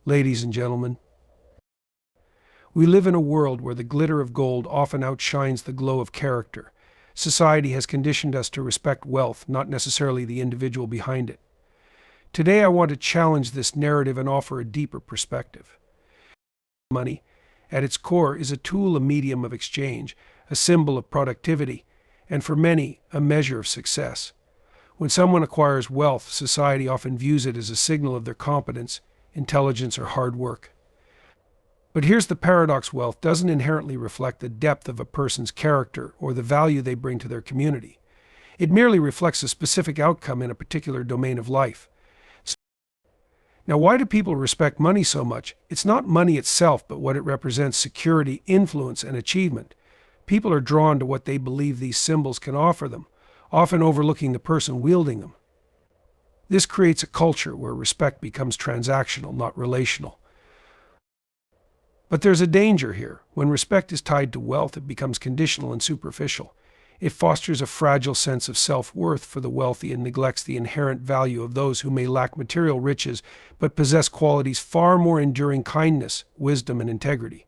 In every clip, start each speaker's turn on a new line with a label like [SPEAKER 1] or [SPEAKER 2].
[SPEAKER 1] Ladies and gentlemen, we live in a world where the glitter of gold often outshines the glow of character. Society has conditioned us to respect wealth, not necessarily the individual behind it. Today I want to challenge this narrative and offer a deeper perspective. Money, at its core, is a tool, a medium of exchange, a symbol of productivity, and for many, a measure of success. When someone acquires wealth, society often views it as a signal of their competence, intelligence, or hard work. But here's the paradox: wealth doesn't inherently reflect the depth of a person's character or the value they bring to their community. It merely reflects a specific outcome in a particular domain of life. Now, why do people respect money so much? It's not money itself, but what it represents: security, influence, and achievement. People are drawn to what they believe these symbols can offer them, often overlooking the person wielding them. This creates a culture where respect becomes transactional, not relational. But there's a danger here. When respect is tied to wealth, it becomes conditional and superficial. It fosters a fragile sense of self-worth for the wealthy and neglects the inherent value of those who may lack material riches but possess qualities far more enduring: kindness, wisdom, and integrity.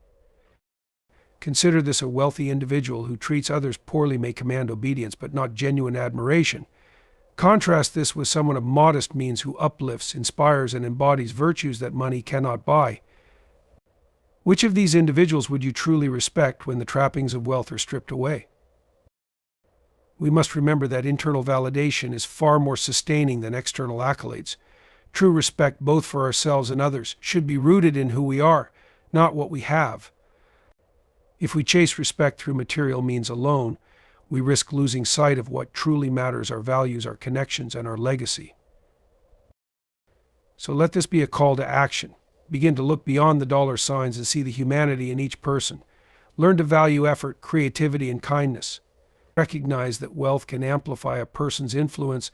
[SPEAKER 1] Consider this: a wealthy individual who treats others poorly may command obedience but not genuine admiration. Contrast this with someone of modest means who uplifts, inspires, and embodies virtues that money cannot buy. Which of these individuals would you truly respect when the trappings of wealth are stripped away? We must remember that internal validation is far more sustaining than external accolades. True respect, both for ourselves and others, should be rooted in who we are, not what we have. If we chase respect through material means alone, we risk losing sight of what truly matters: our values, our connections, and our legacy. So let this be a call to action. Begin to look beyond the dollar signs and see the humanity in each person. Learn to value effort, creativity, and kindness. Recognize that wealth can amplify a person's influence,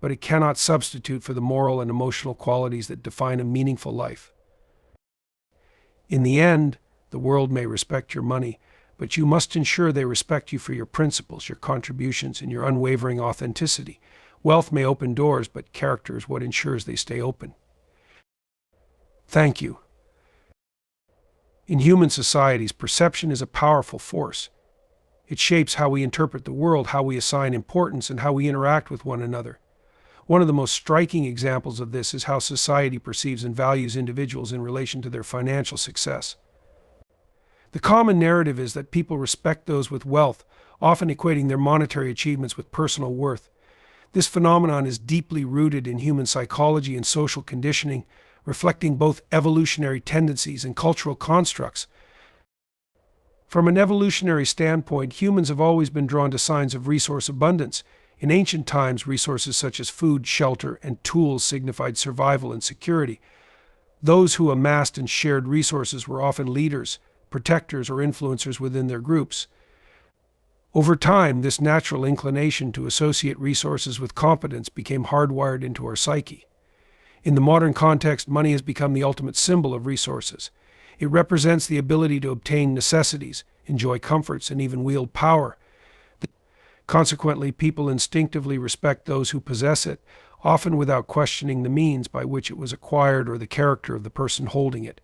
[SPEAKER 1] but it cannot substitute for the moral and emotional qualities that define a meaningful life. In the end, the world may respect your money, but you must ensure they respect you for your principles, your contributions, and your unwavering authenticity. Wealth may open doors, but character is what ensures they stay open. Thank you. In human societies, perception is a powerful force. It shapes how we interpret the world, how we assign importance, and how we interact with one another. One of the most striking examples of this is how society perceives and values individuals in relation to their financial success. The common narrative is that people respect those with wealth, often equating their monetary achievements with personal worth. This phenomenon is deeply rooted in human psychology and social conditioning, reflecting both evolutionary tendencies and cultural constructs. From an evolutionary standpoint, humans have always been drawn to signs of resource abundance. In ancient times, resources such as food, shelter, and tools signified survival and security. Those who amassed and shared resources were often leaders, protectors, or influencers within their groups. Over time, this natural inclination to associate resources with competence became hardwired into our psyche. In the modern context, money has become the ultimate symbol of resources. It represents the ability to obtain necessities, enjoy comforts, and even wield power. Consequently, people instinctively respect those who possess it, often without questioning the means by which it was acquired or the character of the person holding it.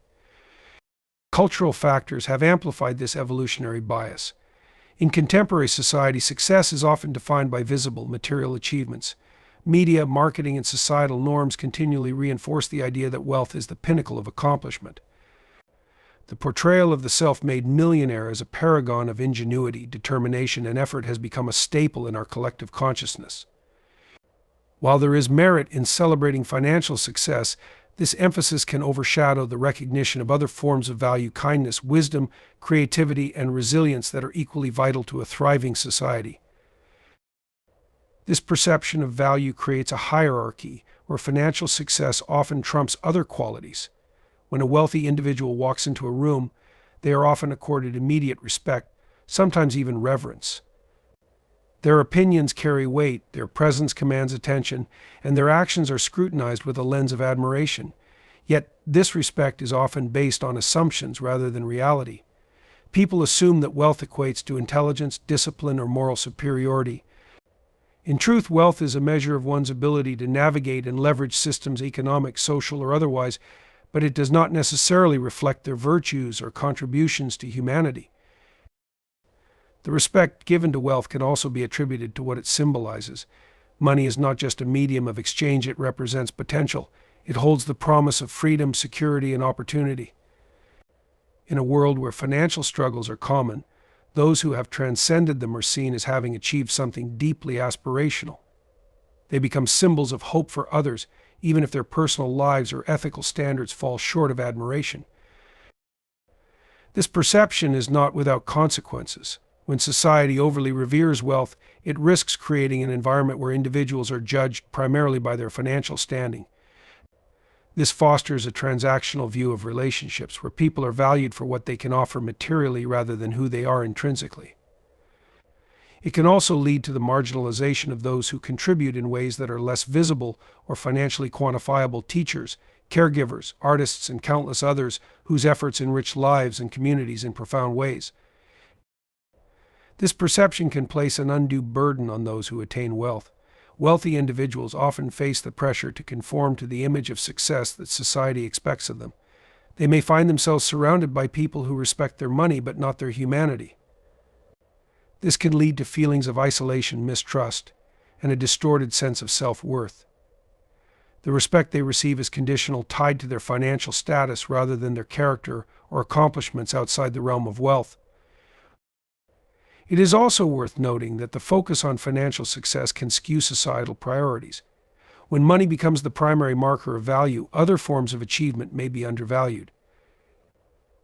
[SPEAKER 1] Cultural factors have amplified this evolutionary bias. In contemporary society, success is often defined by visible, material achievements. Media, marketing, and societal norms continually reinforce the idea that wealth is the pinnacle of accomplishment. The portrayal of the self-made millionaire as a paragon of ingenuity, determination, and effort has become a staple in our collective consciousness. While there is merit in celebrating financial success, this emphasis can overshadow the recognition of other forms of value: kindness, wisdom, creativity, and resilience that are equally vital to a thriving society. This perception of value creates a hierarchy where financial success often trumps other qualities. When a wealthy individual walks into a room, they are often accorded immediate respect, sometimes even reverence. Their opinions carry weight, their presence commands attention, and their actions are scrutinized with a lens of admiration. Yet this respect is often based on assumptions rather than reality. People assume that wealth equates to intelligence, discipline, or moral superiority. In truth, wealth is a measure of one's ability to navigate and leverage systems, economic, social, or otherwise, but it does not necessarily reflect their virtues or contributions to humanity. The respect given to wealth can also be attributed to what it symbolizes. Money is not just a medium of exchange, it represents potential. It holds the promise of freedom, security, and opportunity. In a world where financial struggles are common, those who have transcended them are seen as having achieved something deeply aspirational. They become symbols of hope for others, even if their personal lives or ethical standards fall short of admiration. This perception is not without consequences. When society overly reveres wealth, it risks creating an environment where individuals are judged primarily by their financial standing. This fosters a transactional view of relationships, where people are valued for what they can offer materially rather than who they are intrinsically. It can also lead to the marginalization of those who contribute in ways that are less visible or financially quantifiable: teachers, caregivers, artists, and countless others whose efforts enrich lives and communities in profound ways. This perception can place an undue burden on those who attain wealth. Wealthy individuals often face the pressure to conform to the image of success that society expects of them. They may find themselves surrounded by people who respect their money but not their humanity. This can lead to feelings of isolation, mistrust, and a distorted sense of self-worth. The respect they receive is conditional, tied to their financial status rather than their character or accomplishments outside the realm of wealth. It is also worth noting that the focus on financial success can skew societal priorities. When money becomes the primary marker of value, other forms of achievement may be undervalued.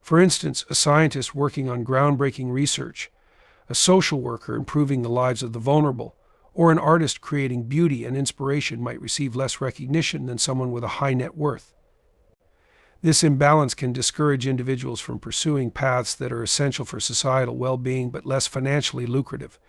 [SPEAKER 1] For instance, a scientist working on groundbreaking research, a social worker improving the lives of the vulnerable, or an artist creating beauty and inspiration might receive less recognition than someone with a high net worth. This imbalance can discourage individuals from pursuing paths that are essential for societal well-being but less financially lucrative.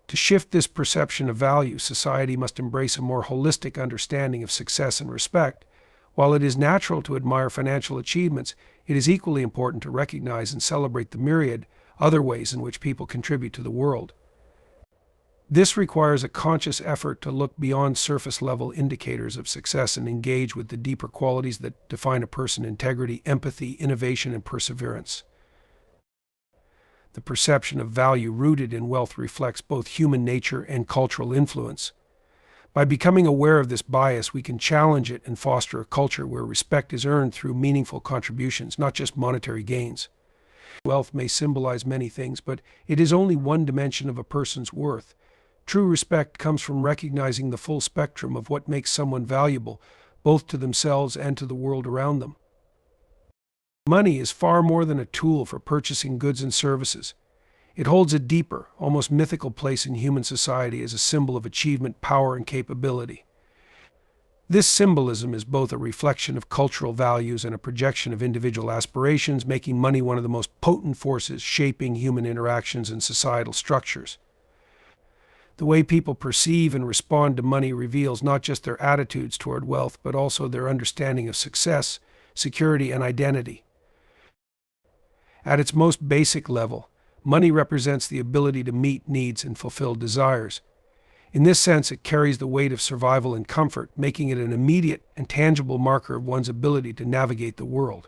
[SPEAKER 1] To shift this perception of value, society must embrace a more holistic understanding of success and respect. While it is natural to admire financial achievements, it is equally important to recognize and celebrate the myriad other ways in which people contribute to the world. This requires a conscious effort to look beyond surface-level indicators of success and engage with the deeper qualities that define a person: integrity, empathy, innovation, and perseverance. The perception of value rooted in wealth reflects both human nature and cultural influence. By becoming aware of this bias, we can challenge it and foster a culture where respect is earned through meaningful contributions, not just monetary gains. Wealth may symbolize many things, but it is only one dimension of a person's worth. True respect comes from recognizing the full spectrum of what makes someone valuable, both to themselves and to the world around them. Money is far more than a tool for purchasing goods and services. It holds a deeper, almost mythical place in human society as a symbol of achievement, power, and capability. This symbolism is both a reflection of cultural values and a projection of individual aspirations, making money one of the most potent forces shaping human interactions and societal structures. The way people perceive and respond to money reveals not just their attitudes toward wealth, but also their understanding of success, security, and identity. At its most basic level, money represents the ability to meet needs and fulfill desires. In this sense, it carries the weight of survival and comfort, making it an immediate and tangible marker of one's ability to navigate the world.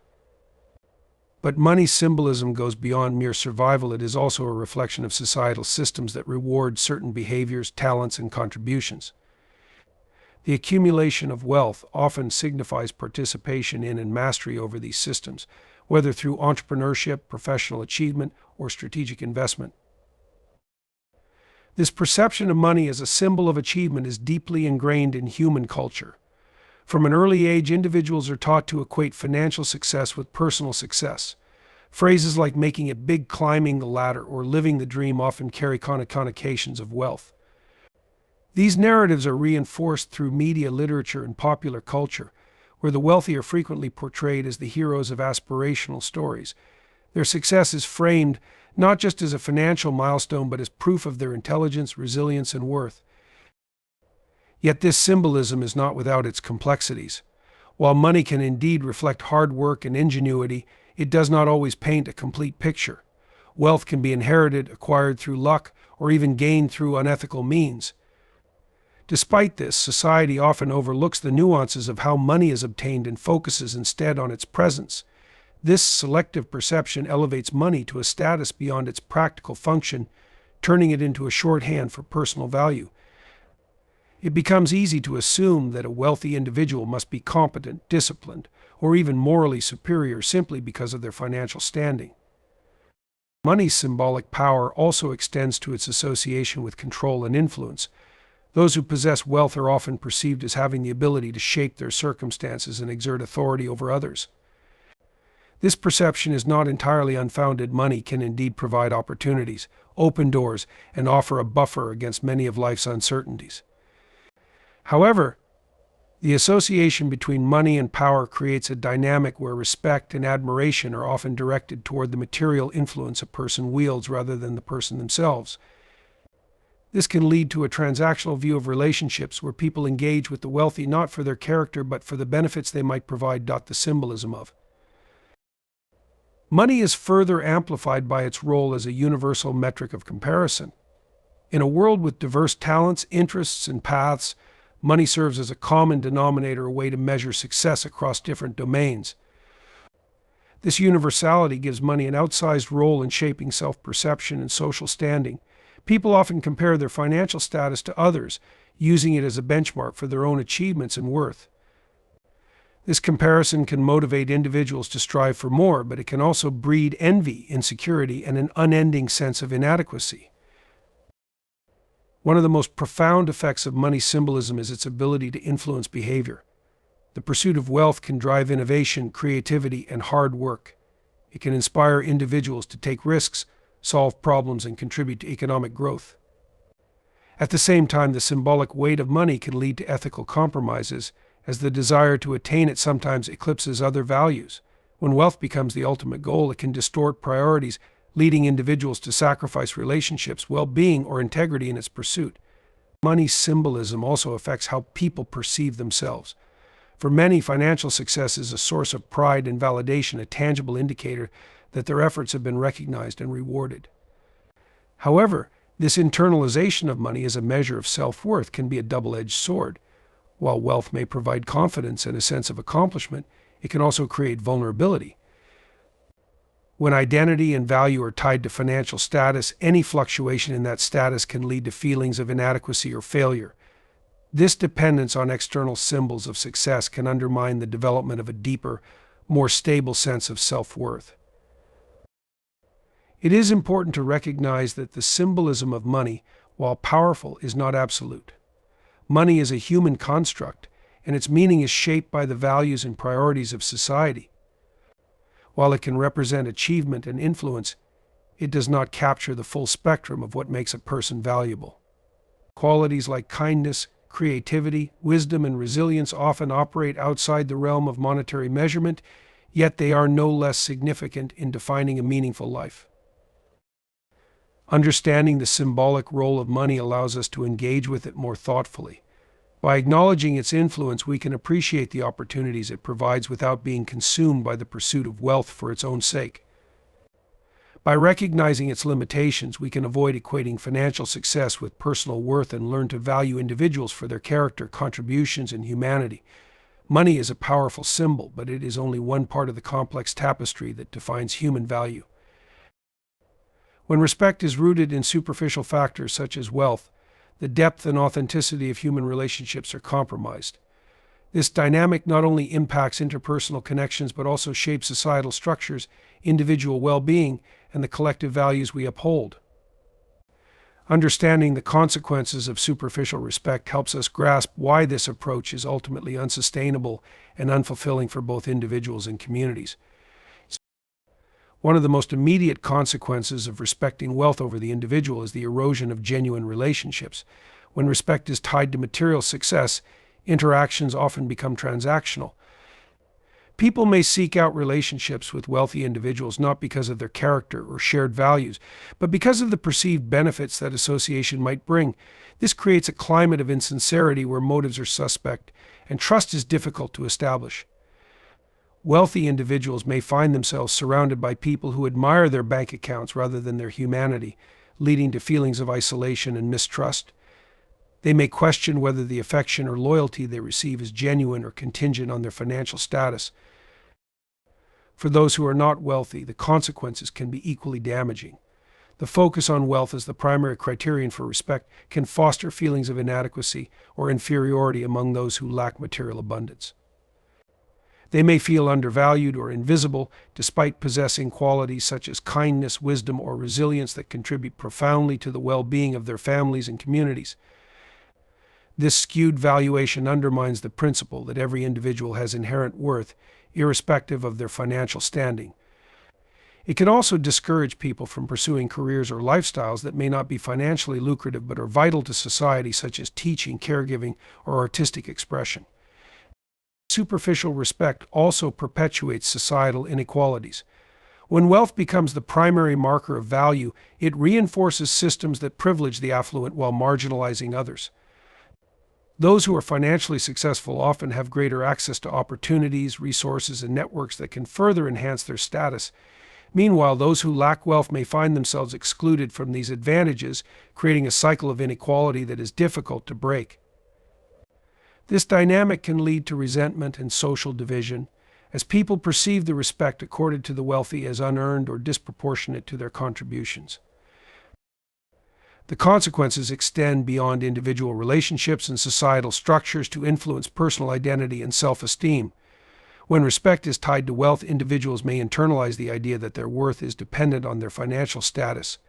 [SPEAKER 1] But money's symbolism goes beyond mere survival. It is also a reflection of societal systems that reward certain behaviors, talents, and contributions. The accumulation of wealth often signifies participation in and mastery over these systems, whether through entrepreneurship, professional achievement, or strategic investment. This perception of money as a symbol of achievement is deeply ingrained in human culture. From an early age, individuals are taught to equate financial success with personal success. Phrases like making it big, climbing the ladder, or living the dream often carry connotations of wealth. These narratives are reinforced through media, literature, and popular culture, where the wealthy are frequently portrayed as the heroes of aspirational stories. Their success is framed not just as a financial milestone, but as proof of their intelligence, resilience, and worth. Yet this symbolism is not without its complexities. While money can indeed reflect hard work and ingenuity, it does not always paint a complete picture. Wealth can be inherited, acquired through luck, or even gained through unethical means. Despite this, society often overlooks the nuances of how money is obtained and focuses instead on its presence. This selective perception elevates money to a status beyond its practical function, turning it into a shorthand for personal value. It becomes easy to assume that a wealthy individual must be competent, disciplined, or even morally superior simply because of their financial standing. Money's symbolic power also extends to its association with control and influence. Those who possess wealth are often perceived as having the ability to shape their circumstances and exert authority over others. This perception is not entirely unfounded. Money can indeed provide opportunities, open doors, and offer a buffer against many of life's uncertainties. However, the association between money and power creates a dynamic where respect and admiration are often directed toward the material influence a person wields rather than the person themselves. This can lead to a transactional view of relationships where people engage with the wealthy not for their character but for the benefits they might provide. The symbolism of money is further amplified by its role as a universal metric of comparison. In a world with diverse talents, interests, and paths, money serves as a common denominator, a way to measure success across different domains. This universality gives money an outsized role in shaping self-perception and social standing. People often compare their financial status to others, using it as a benchmark for their own achievements and worth. This comparison can motivate individuals to strive for more, but it can also breed envy, insecurity, and an unending sense of inadequacy. One of the most profound effects of money symbolism is its ability to influence behavior. The pursuit of wealth can drive innovation, creativity, and hard work. It can inspire individuals to take risks, solve problems, and contribute to economic growth. At the same time, the symbolic weight of money can lead to ethical compromises, as the desire to attain it sometimes eclipses other values. When wealth becomes the ultimate goal, it can distort priorities, leading individuals to sacrifice relationships, well-being, or integrity in its pursuit. Money symbolism also affects how people perceive themselves. For many, financial success is a source of pride and validation, a tangible indicator that their efforts have been recognized and rewarded. However, this internalization of money as a measure of self-worth can be a double-edged sword. While wealth may provide confidence and a sense of accomplishment, it can also create vulnerability. When identity and value are tied to financial status, any fluctuation in that status can lead to feelings of inadequacy or failure. This dependence on external symbols of success can undermine the development of a deeper, more stable sense of self-worth. It is important to recognize that the symbolism of money, while powerful, is not absolute. Money is a human construct, and its meaning is shaped by the values and priorities of society. While it can represent achievement and influence, it does not capture the full spectrum of what makes a person valuable. Qualities like kindness, creativity, wisdom, and resilience often operate outside the realm of monetary measurement, yet they are no less significant in defining a meaningful life. Understanding the symbolic role of money allows us to engage with it more thoughtfully. By acknowledging its influence, we can appreciate the opportunities it provides without being consumed by the pursuit of wealth for its own sake. By recognizing its limitations, we can avoid equating financial success with personal worth and learn to value individuals for their character, contributions, and humanity. Money is a powerful symbol, but it is only one part of the complex tapestry that defines human value. When respect is rooted in superficial factors such as wealth, the depth and authenticity of human relationships are compromised. This dynamic not only impacts interpersonal connections but also shapes societal structures, individual well-being, and the collective values we uphold. Understanding the consequences of superficial respect helps us grasp why this approach is ultimately unsustainable and unfulfilling for both individuals and communities. One of the most immediate consequences of respecting wealth over the individual is the erosion of genuine relationships. When respect is tied to material success, interactions often become transactional. People may seek out relationships with wealthy individuals not because of their character or shared values, but because of the perceived benefits that association might bring. This creates a climate of insincerity where motives are suspect and trust is difficult to establish. Wealthy individuals may find themselves surrounded by people who admire their bank accounts rather than their humanity, leading to feelings of isolation and mistrust. They may question whether the affection or loyalty they receive is genuine or contingent on their financial status. For those who are not wealthy, the consequences can be equally damaging. The focus on wealth as the primary criterion for respect can foster feelings of inadequacy or inferiority among those who lack material abundance. They may feel undervalued or invisible, despite possessing qualities such as kindness, wisdom, or resilience that contribute profoundly to the well-being of their families and communities. This skewed valuation undermines the principle that every individual has inherent worth, irrespective of their financial standing. It can also discourage people from pursuing careers or lifestyles that may not be financially lucrative but are vital to society, such as teaching, caregiving, or artistic expression. Superficial respect also perpetuates societal inequalities. When wealth becomes the primary marker of value, it reinforces systems that privilege the affluent while marginalizing others. Those who are financially successful often have greater access to opportunities, resources, and networks that can further enhance their status. Meanwhile, those who lack wealth may find themselves excluded from these advantages, creating a cycle of inequality that is difficult to break. This dynamic can lead to resentment and social division, as people perceive the respect accorded to the wealthy as unearned or disproportionate to their contributions. The consequences extend beyond individual relationships and societal structures to influence personal identity and self-esteem. When respect is tied to wealth, individuals may internalize the idea that their worth is dependent on their financial status.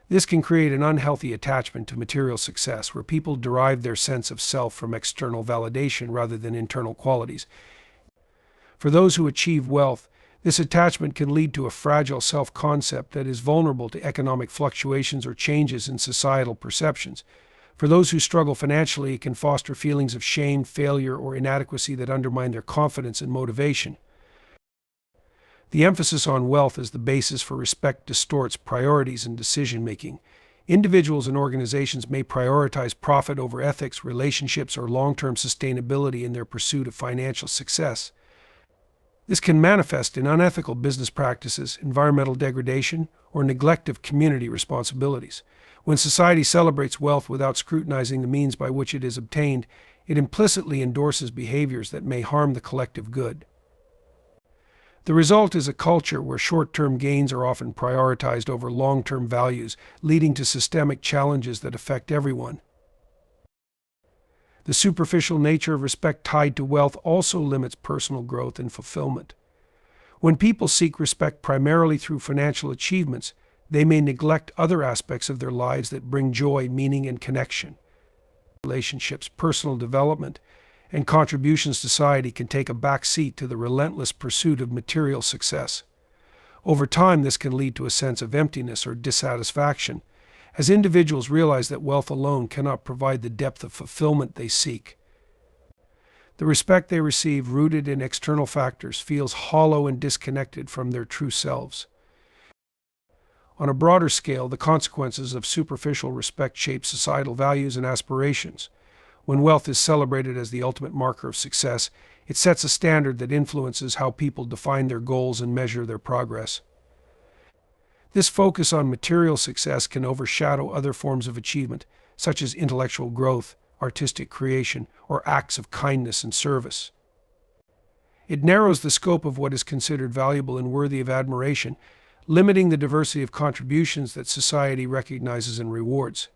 [SPEAKER 1] This can create an unhealthy attachment to material success, where people derive their sense of self from external validation rather than internal qualities. For those who achieve wealth, this attachment can lead to a fragile self-concept that is vulnerable to economic fluctuations or changes in societal perceptions. For those who struggle financially, it can foster feelings of shame, failure, or inadequacy that undermine their confidence and motivation. The emphasis on wealth as the basis for respect distorts priorities and decision-making. Individuals and organizations may prioritize profit over ethics, relationships, or long-term sustainability in their pursuit of financial success. This can manifest in unethical business practices, environmental degradation, or neglect of community responsibilities. When society celebrates wealth without scrutinizing the means by which it is obtained, it implicitly endorses behaviors that may harm the collective good. The result is a culture where short-term gains are often prioritized over long-term values, leading to systemic challenges that affect everyone. The superficial nature of respect tied to wealth also limits personal growth and fulfillment. When people seek respect primarily through financial achievements, they may neglect other aspects of their lives that bring joy, meaning, and connection. Relationships, personal development, and contributions to society can take a back seat to the relentless pursuit of material success. Over time, this can lead to a sense of emptiness or dissatisfaction, as individuals realize that wealth alone cannot provide the depth of fulfillment they seek. The respect they receive, rooted in external factors, feels hollow and disconnected from their true selves. On a broader scale, the consequences of superficial respect shape societal values and aspirations. When wealth is celebrated as the ultimate marker of success, it sets a standard that influences how people define their goals and measure their progress. This focus on material success can overshadow other forms of achievement, such as intellectual growth, artistic creation, or acts of kindness and service. It narrows the scope of what is considered valuable and worthy of admiration, limiting the diversity of contributions that society recognizes and rewards.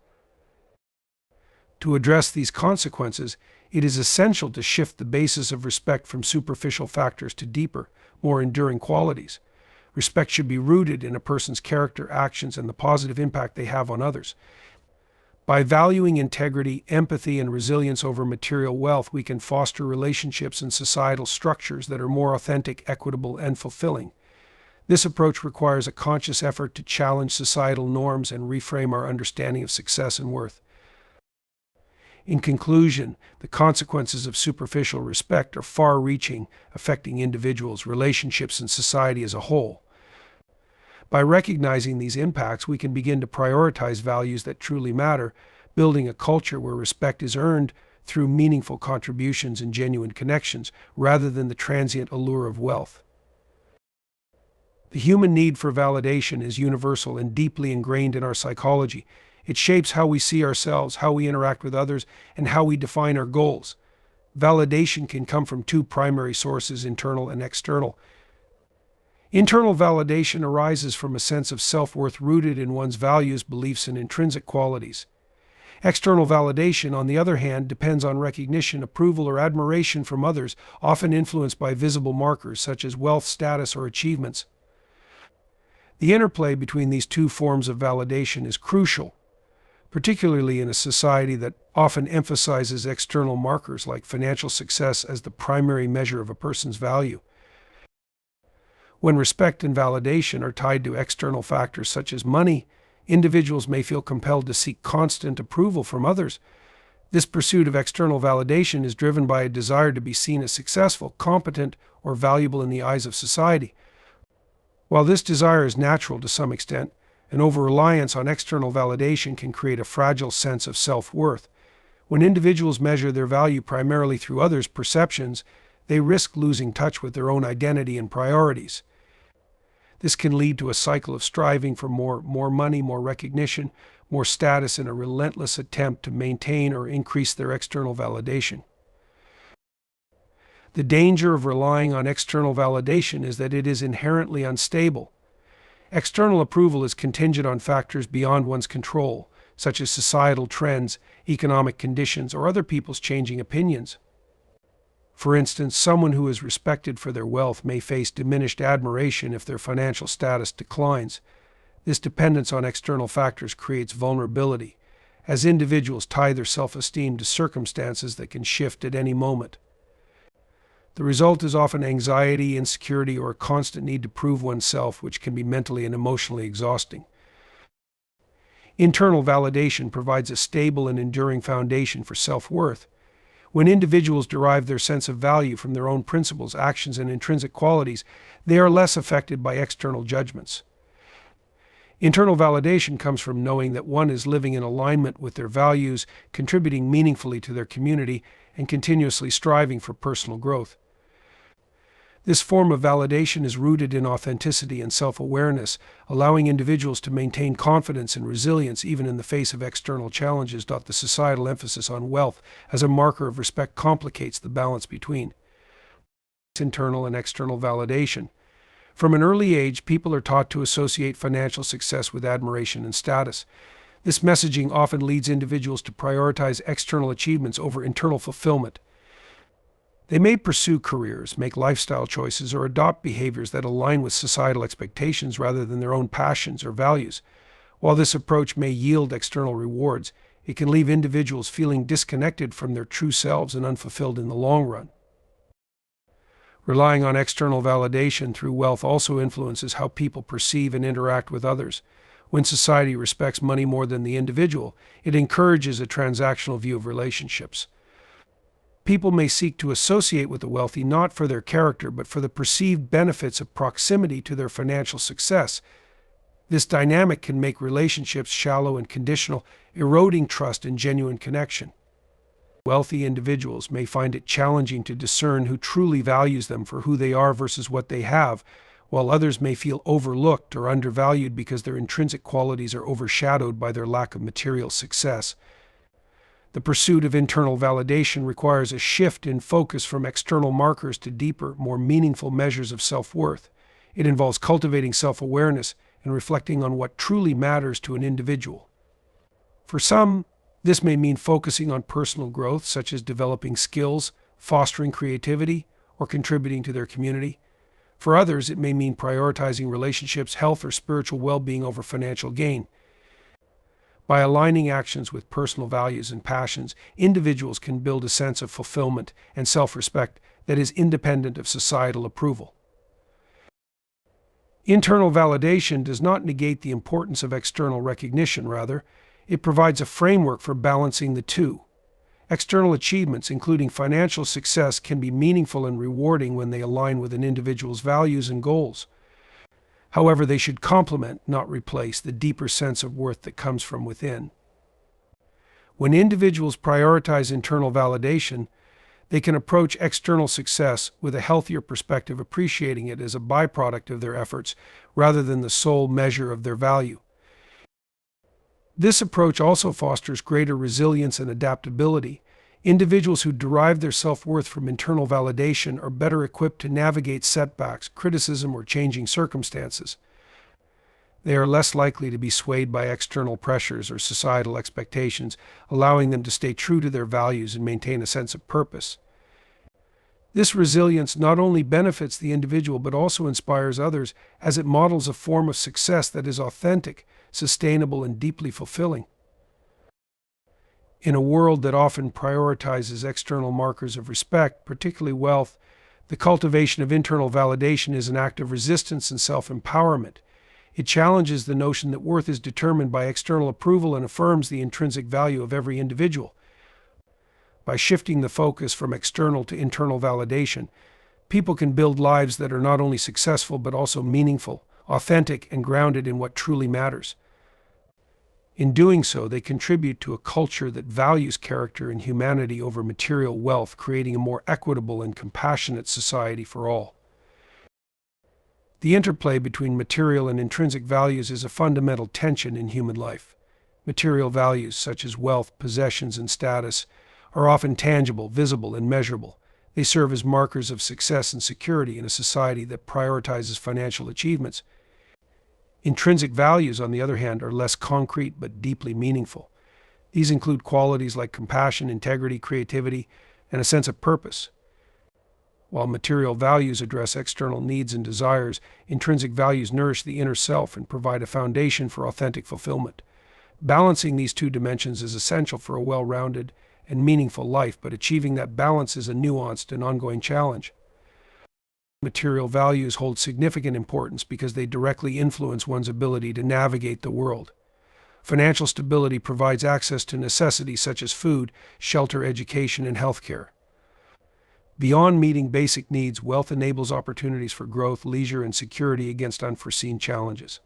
[SPEAKER 1] To address these consequences, it is essential to shift the basis of respect from superficial factors to deeper, more enduring qualities. Respect should be rooted in a person's character, actions, and the positive impact they have on others. By valuing integrity, empathy, and resilience over material wealth, we can foster relationships and societal structures that are more authentic, equitable, and fulfilling. This approach requires a conscious effort to challenge societal norms and reframe our understanding of success and worth. In conclusion, the consequences of superficial respect are far-reaching, affecting individuals, relationships, and society as a whole. By recognizing these impacts, we can begin to prioritize values that truly matter, building a culture where respect is earned through meaningful contributions and genuine connections, rather than the transient allure of wealth. The human need for validation is universal and deeply ingrained in our psychology. It shapes how we see ourselves, how we interact with others, and how we define our goals. Validation can come from two primary sources, internal and external. Internal validation arises from a sense of self-worth rooted in one's values, beliefs, and intrinsic qualities. External validation, on the other hand, depends on recognition, approval, or admiration from others, often influenced by visible markers such as wealth, status, or achievements. The interplay between these two forms of validation is crucial, particularly in a society that often emphasizes external markers like financial success as the primary measure of a person's value. When respect and validation are tied to external factors such as money, individuals may feel compelled to seek constant approval from others. This pursuit of external validation is driven by a desire to be seen as successful, competent, or valuable in the eyes of society. While this desire is natural to some extent, an over-reliance on external validation can create a fragile sense of self-worth. When individuals measure their value primarily through others' perceptions, they risk losing touch with their own identity and priorities. This can lead to a cycle of striving for more money, more recognition, more status, in a relentless attempt to maintain or increase their external validation. The danger of relying on external validation is that it is inherently unstable. External approval is contingent on factors beyond one's control, such as societal trends, economic conditions, or other people's changing opinions. For instance, someone who is respected for their wealth may face diminished admiration if their financial status declines. This dependence on external factors creates vulnerability, as individuals tie their self-esteem to circumstances that can shift at any moment. The result is often anxiety, insecurity, or a constant need to prove oneself, which can be mentally and emotionally exhausting. Internal validation provides a stable and enduring foundation for self-worth. When individuals derive their sense of value from their own principles, actions, and intrinsic qualities, they are less affected by external judgments. Internal validation comes from knowing that one is living in alignment with their values, contributing meaningfully to their community, and continuously striving for personal growth. This form of validation is rooted in authenticity and self-awareness, allowing individuals to maintain confidence and resilience even in the face of external challenges. The societal emphasis on wealth as a marker of respect complicates the balance between internal and external validation. From an early age, people are taught to associate financial success with admiration and status. This messaging often leads individuals to prioritize external achievements over internal fulfillment. They may pursue careers, make lifestyle choices, or adopt behaviors that align with societal expectations rather than their own passions or values. While this approach may yield external rewards, it can leave individuals feeling disconnected from their true selves and unfulfilled in the long run. Relying on external validation through wealth also influences how people perceive and interact with others. When society respects money more than the individual, it encourages a transactional view of relationships. People may seek to associate with the wealthy not for their character, but for the perceived benefits of proximity to their financial success. This dynamic can make relationships shallow and conditional, eroding trust and genuine connection. Wealthy individuals may find it challenging to discern who truly values them for who they are versus what they have, while others may feel overlooked or undervalued because their intrinsic qualities are overshadowed by their lack of material success. The pursuit of internal validation requires a shift in focus from external markers to deeper, more meaningful measures of self-worth. It involves cultivating self-awareness and reflecting on what truly matters to an individual. For some, this may mean focusing on personal growth, such as developing skills, fostering creativity, or contributing to their community. For others, it may mean prioritizing relationships, health, or spiritual well-being over financial gain. By aligning actions with personal values and passions, individuals can build a sense of fulfillment and self-respect that is independent of societal approval. Internal validation does not negate the importance of external recognition. Rather, it provides a framework for balancing the two. External achievements, including financial success, can be meaningful and rewarding when they align with an individual's values and goals. However, they should complement, not replace, the deeper sense of worth that comes from within. When individuals prioritize internal validation, they can approach external success with a healthier perspective, appreciating it as a byproduct of their efforts rather than the sole measure of their value. This approach also fosters greater resilience and adaptability. Individuals who derive their self-worth from internal validation are better equipped to navigate setbacks, criticism, or changing circumstances. They are less likely to be swayed by external pressures or societal expectations, allowing them to stay true to their values and maintain a sense of purpose. This resilience not only benefits the individual but also inspires others, as it models a form of success that is authentic, sustainable, and deeply fulfilling. In a world that often prioritizes external markers of respect, particularly wealth, the cultivation of internal validation is an act of resistance and self-empowerment. It challenges the notion that worth is determined by external approval and affirms the intrinsic value of every individual. By shifting the focus from external to internal validation, people can build lives that are not only successful but also meaningful, authentic, and grounded in what truly matters. In doing so, they contribute to a culture that values character and humanity over material wealth, creating a more equitable and compassionate society for all. The interplay between material and intrinsic values is a fundamental tension in human life. Material values, such as wealth, possessions, and status, are often tangible, visible, and measurable. They serve as markers of success and security in a society that prioritizes financial achievements. Intrinsic values, on the other hand, are less concrete but deeply meaningful. These include qualities like compassion, integrity, creativity, and a sense of purpose. While material values address external needs and desires, intrinsic values nourish the inner self and provide a foundation for authentic fulfillment. Balancing these two dimensions is essential for a well-rounded and meaningful life, but achieving that balance is a nuanced and ongoing challenge. Material values hold significant importance because they directly influence one's ability to navigate the world. Financial stability provides access to necessities such as food, shelter, education, and healthcare. Beyond meeting basic needs, wealth enables opportunities for growth, leisure, and security against unforeseen challenges.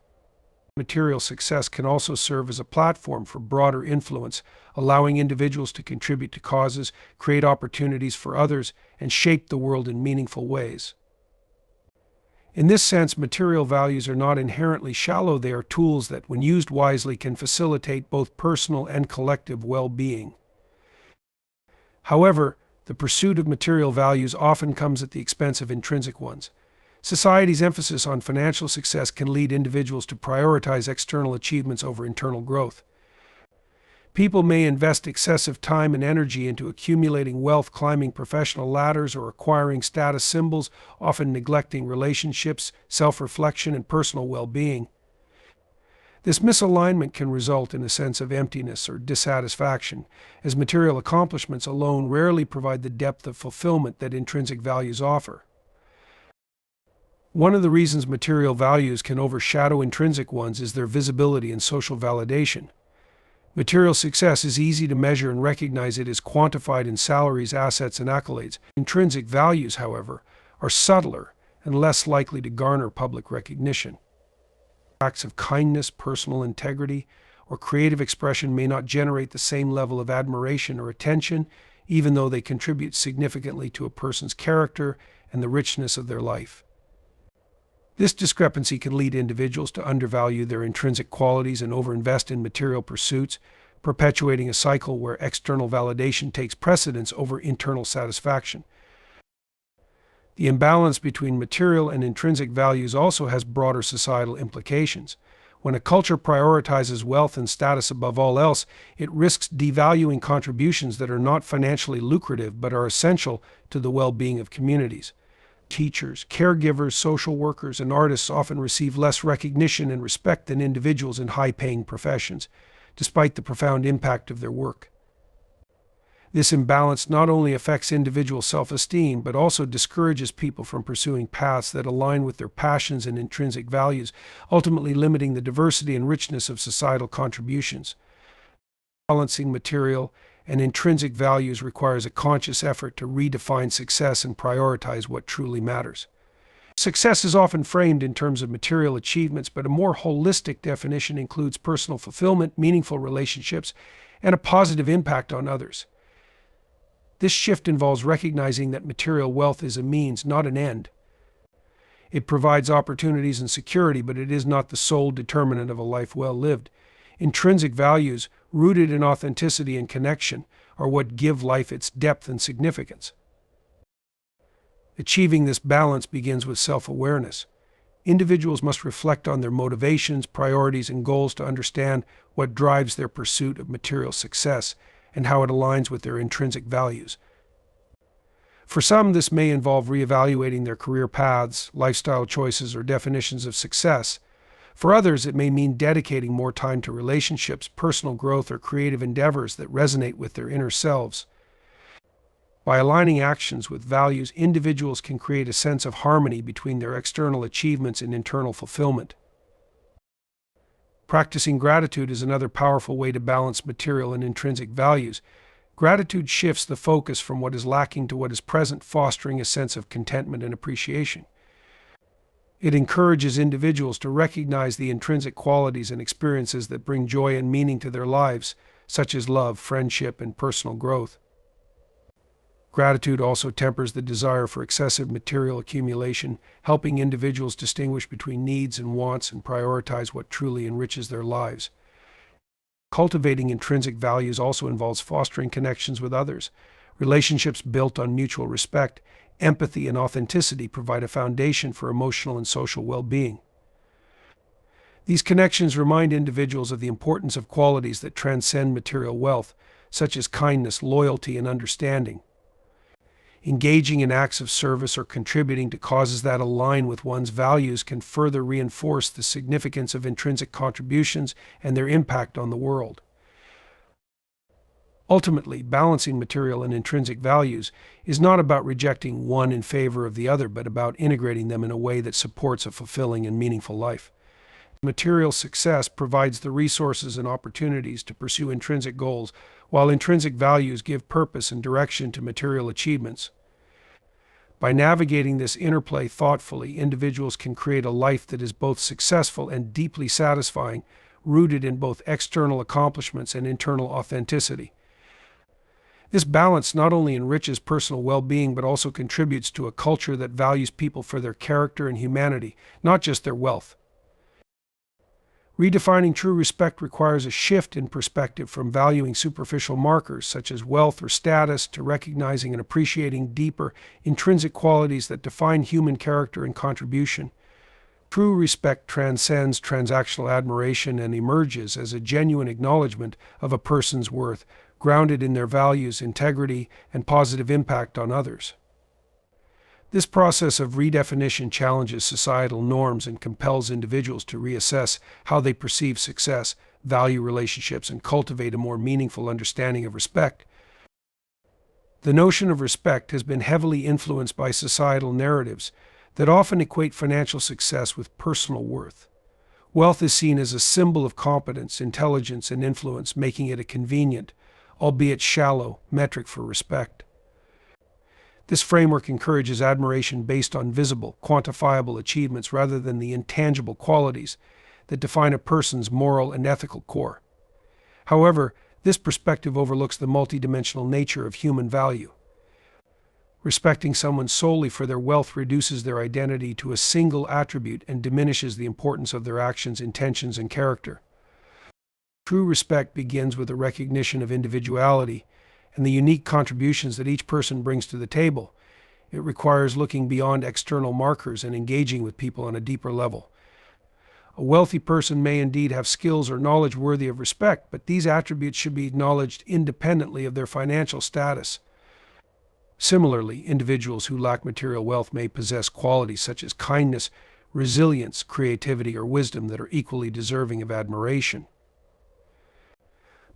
[SPEAKER 1] Material success can also serve as a platform for broader influence, allowing individuals to contribute to causes, create opportunities for others, and shape the world in meaningful ways. In this sense, material values are not inherently shallow. They are tools that, when used wisely, can facilitate both personal and collective well-being. However, the pursuit of material values often comes at the expense of intrinsic ones. Society's emphasis on financial success can lead individuals to prioritize external achievements over internal growth. People may invest excessive time and energy into accumulating wealth, climbing professional ladders, or acquiring status symbols, often neglecting relationships, self-reflection, and personal well-being. This misalignment can result in a sense of emptiness or dissatisfaction, as material accomplishments alone rarely provide the depth of fulfillment that intrinsic values offer. One of the reasons material values can overshadow intrinsic ones is their visibility and social validation. Material success is easy to measure and recognize. It is quantified in salaries, assets, and accolades. Intrinsic values, however, are subtler and less likely to garner public recognition. Acts of kindness, personal integrity, or creative expression may not generate the same level of admiration or attention, even though they contribute significantly to a person's character and the richness of their life. This discrepancy can lead individuals to undervalue their intrinsic qualities and overinvest in material pursuits, perpetuating a cycle where external validation takes precedence over internal satisfaction. The imbalance between material and intrinsic values also has broader societal implications. When a culture prioritizes wealth and status above all else, it risks devaluing contributions that are not financially lucrative but are essential to the well-being of communities. Teachers, caregivers, social workers, and artists often receive less recognition and respect than individuals in high-paying professions, despite the profound impact of their work. This imbalance not only affects individual self-esteem, but also discourages people from pursuing paths that align with their passions and intrinsic values, ultimately limiting the diversity and richness of societal contributions. Balancing material and intrinsic values requires a conscious effort to redefine success and prioritize what truly matters. Success is often framed in terms of material achievements, but a more holistic definition includes personal fulfillment, meaningful relationships, and a positive impact on others. This shift involves recognizing that material wealth is a means, not an end. It provides opportunities and security, but it is not the sole determinant of a life well lived. Intrinsic values, rooted in authenticity and connection, are what give life its depth and significance. Achieving this balance begins with self-awareness. Individuals must reflect on their motivations, priorities, and goals to understand what drives their pursuit of material success and how it aligns with their intrinsic values. For some, this may involve reevaluating their career paths, lifestyle choices, or definitions of success. For others, it may mean dedicating more time to relationships, personal growth, or creative endeavors that resonate with their inner selves. By aligning actions with values, individuals can create a sense of harmony between their external achievements and internal fulfillment. Practicing gratitude is another powerful way to balance material and intrinsic values. Gratitude shifts the focus from what is lacking to what is present, fostering a sense of contentment and appreciation. It encourages individuals to recognize the intrinsic qualities and experiences that bring joy and meaning to their lives, such as love, friendship, and personal growth. Gratitude also tempers the desire for excessive material accumulation, helping individuals distinguish between needs and wants and prioritize what truly enriches their lives. Cultivating intrinsic values also involves fostering connections with others. Relationships built on mutual respect, empathy, and authenticity provide a foundation for emotional and social well-being. These connections remind individuals of the importance of qualities that transcend material wealth, such as kindness, loyalty, and understanding. Engaging in acts of service or contributing to causes that align with one's values can further reinforce the significance of intrinsic contributions and their impact on the world. Ultimately, balancing material and intrinsic values is not about rejecting one in favor of the other, but about integrating them in a way that supports a fulfilling and meaningful life. Material success provides the resources and opportunities to pursue intrinsic goals, while intrinsic values give purpose and direction to material achievements. By navigating this interplay thoughtfully, individuals can create a life that is both successful and deeply satisfying, rooted in both external accomplishments and internal authenticity. This balance not only enriches personal well-being, but also contributes to a culture that values people for their character and humanity, not just their wealth. Redefining true respect requires a shift in perspective from valuing superficial markers such as wealth or status to recognizing and appreciating deeper, intrinsic qualities that define human character and contribution. True respect transcends transactional admiration and emerges as a genuine acknowledgement of a person's worth, grounded in their values, integrity, and positive impact on others. This process of redefinition challenges societal norms and compels individuals to reassess how they perceive success, value relationships, and cultivate a more meaningful understanding of respect. The notion of respect has been heavily influenced by societal narratives that often equate financial success with personal worth. Wealth is seen as a symbol of competence, intelligence, and influence, making it a convenient, albeit shallow, metric for respect. This framework encourages admiration based on visible, quantifiable achievements rather than the intangible qualities that define a person's moral and ethical core. However, this perspective overlooks the multidimensional nature of human value. Respecting someone solely for their wealth reduces their identity to a single attribute and diminishes the importance of their actions, intentions, and character. True respect begins with a recognition of individuality and the unique contributions that each person brings to the table. It requires looking beyond external markers and engaging with people on a deeper level. A wealthy person may indeed have skills or knowledge worthy of respect, but these attributes should be acknowledged independently of their financial status. Similarly, individuals who lack material wealth may possess qualities such as kindness, resilience, creativity, or wisdom that are equally deserving of admiration.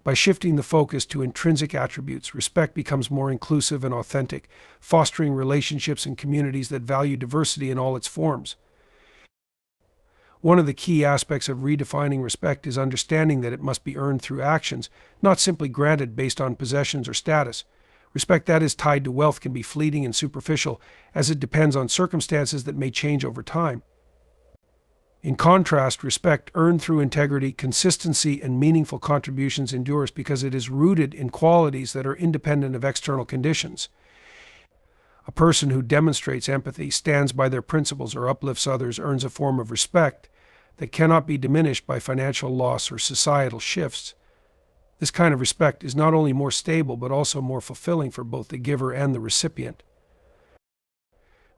[SPEAKER 1] By shifting the focus to intrinsic attributes, respect becomes more inclusive and authentic, fostering relationships and communities that value diversity in all its forms. One of the key aspects of redefining respect is understanding that it must be earned through actions, not simply granted based on possessions or status. Respect that is tied to wealth can be fleeting and superficial, as it depends on circumstances that may change over time. In contrast, respect earned through integrity, consistency, and meaningful contributions endures because it is rooted in qualities that are independent of external conditions. A person who demonstrates empathy, stands by their principles, or uplifts others earns a form of respect that cannot be diminished by financial loss or societal shifts. This kind of respect is not only more stable but also more fulfilling for both the giver and the recipient.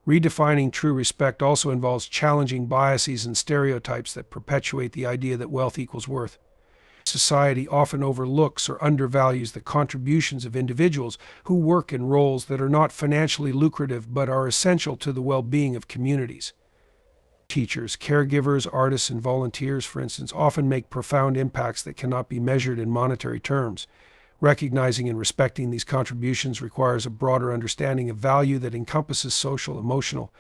[SPEAKER 1] Redefining true respect also involves challenging biases and stereotypes that perpetuate the idea that wealth equals worth. Society often overlooks or undervalues the contributions of individuals who work in roles that are not financially lucrative but are essential to the well-being of communities. Teachers, caregivers, artists, and volunteers, for instance, often make profound impacts that cannot be measured in monetary terms. Recognizing and respecting these contributions requires a broader understanding of value that encompasses social, emotional,